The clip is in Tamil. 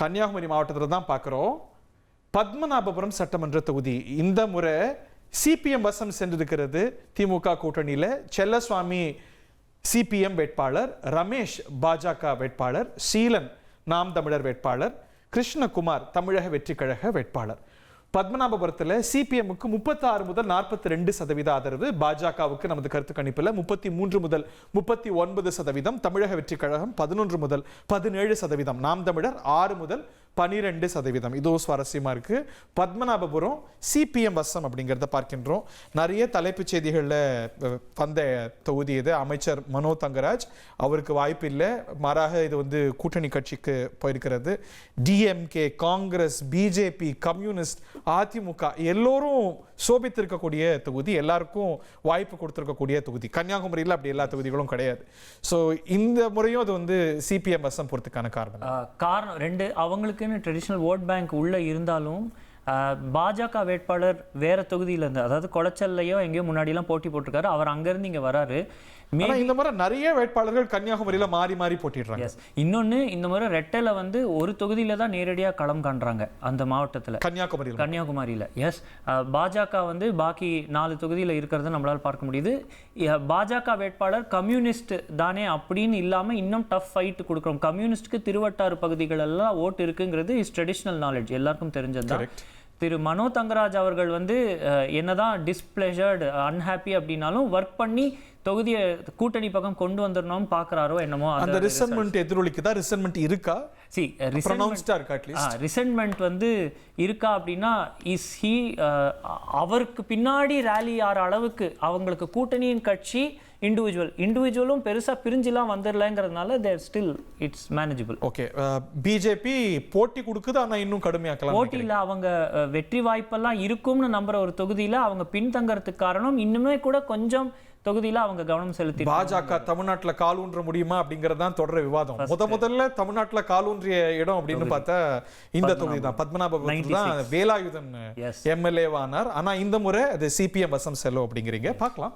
கன்னியாகுமரி மாவட்டத்தில் தான் பார்க்குறோம். பத்மநாபபுரம் சட்டமன்ற தொகுதி இந்த முறை சிபிஎம் வசம் சென்றிருக்கிறது. திமுக கூட்டணியில் செல்லசுவாமி சிபிஎம் வேட்பாளர், ரமேஷ் பாஜக வேட்பாளர், சீலன் நாம் தமிழர் வேட்பாளர், கிருஷ்ணகுமார் தமிழக வெற்றி கழக வேட்பாளர். பத்மநாபபுரத்தில் சிபிஎம்முக்கு 36 முதல் 42% ஆதரவு, பாஜகவுக்கு நமது கருத்து கணிப்பில் 33 முதல் 39%, தமிழக வெற்றி கழகம் 11 முதல் 17%, நாம் தமிழர் 6 முதல் 12%. இதுவும் சுவாரஸ்யமா இருக்கு. பத்மநாபபுரம் சிபிஎம் வசம் அப்படிங்கிறத பார்க்கின்றோம். நிறைய தலைப்புச் செய்திகளில் வந்த தொகுதி இது. அமைச்சர் மனோ தங்கராஜ் அவருக்கு வாய்ப்பு இல்லை, மாறாக இது கூட்டணி கட்சிக்கு போயிருக்கிறது. DMK, Congress, BJP, communist, AIADMK எல்லோரும் சோபித்திருக்கக்கூடிய தொகுதி, எல்லாருக்கும் வாய்ப்பு கொடுத்திருக்கக்கூடிய தொகுதி. கன்னியாகுமரியில் அப்படி எல்லா தொகுதிகளும் கிடையாது. ஸோ இந்த முறையும் அது சிபிஎம் வசம் போறதுக்கான காரணம் ரெண்டு. அவங்களுக்குன்னு ட்ரெடிஷ்னல் ஓட் பேங்க் உள்ள இருந்தாலும் பாஜக வேட்பாளர் வேற தொகுதியில இருந்து, அதாவது கொளச்சல்லையோ எங்கேயோ முன்னாடிலாம் போட்டி போட்டிருக்காரு, அவர் அங்கிருந்து இங்க வராரு. இந்த முறை நிறைய வேட்பாளர்கள் கன்னியாகுமரியில மாறி மாறி போட்டிடுறாங்க. இன்னொன்னு, இந்த முறை ரெட்டல ஒரு தொகுதியில தான் நேரடியா களம் காண்றாங்க அந்த மாவட்டத்துல, கன்னியாகுமரியில. எஸ், பாஜக பாக்கி 4 தொகுதியில இருக்கிறத நம்மளால பார்க்க முடியுது. பாஜக வேட்பாளர் கம்யூனிஸ்ட் தானே அப்படின்னு இல்லாம இன்னும் டஃப் ஃபைட் கொடுக்குறோம். கம்யூனிஸ்டுக்கு திருவட்டாறு பகுதிகள் எல்லாம் ஓட்டு இருக்குங்கிறது இஸ் ட்ரெடிஷ்னல் நாலேஜ், எல்லாருக்கும் தெரிஞ்சதுதான். திரு மனோ தங்கராஜ் அவர்கள் என்னதான் டிஸ்பிளஷர்டு, அன்ஹாப்பி அப்படின்னாலும் ஒர்க் பண்ணி தொகுதியை கூட்டணி பக்கம் கொண்டு வந்துடணும்னு பாக்குறாரோ என்னமோ. அந்த ரிசன்மென்ட் எதிரொலிக்குதா? ரிசன்மென்ட் இருக்கா? ரிசன்மென்ட் இருக்கா அப்படின்னா, அவருக்கு பின்னாடி ரேலி ஆற அளவுக்கு அவங்களுக்கு கூட்டணியின் கட்சி இண்டிவிஜுவலும் பெருசா பிரிஞ்சுலாம் வந்துடலங்கிறதுனால there still it's manageable. Okay, BJP போட்டி கொடுக்குது, ஆனா இன்னும் கடுமையாக்கலாம். போட்டியில் அவங்க வெற்றி வாய்ப்பெல்லாம் இருக்கும்னு நம்புற ஒரு தொகுதியில அவங்க பின்தங்கறதுக்கு காரணம் இன்னுமே கூட கொஞ்சம் தொகுதியில அவங்க கவனம் செலுத்தி. பாஜக தமிழ்நாட்டில் காலூன்ற முடியுமா அப்படிங்கறதான் தொடர விவாதம். முதல்ல தமிழ்நாட்டில் காலூன்றிய இடம் அப்படின்னு பார்த்தா இந்த தொகுதி தான். பத்மநாபபுரத்தில் தான் வேலாயுதன் எம்எல்ஏவானார். ஆனா இந்த முறை அது சிபிஎம் வசம் செல்லும் அப்படிங்கிறீங்க. பார்க்கலாம்.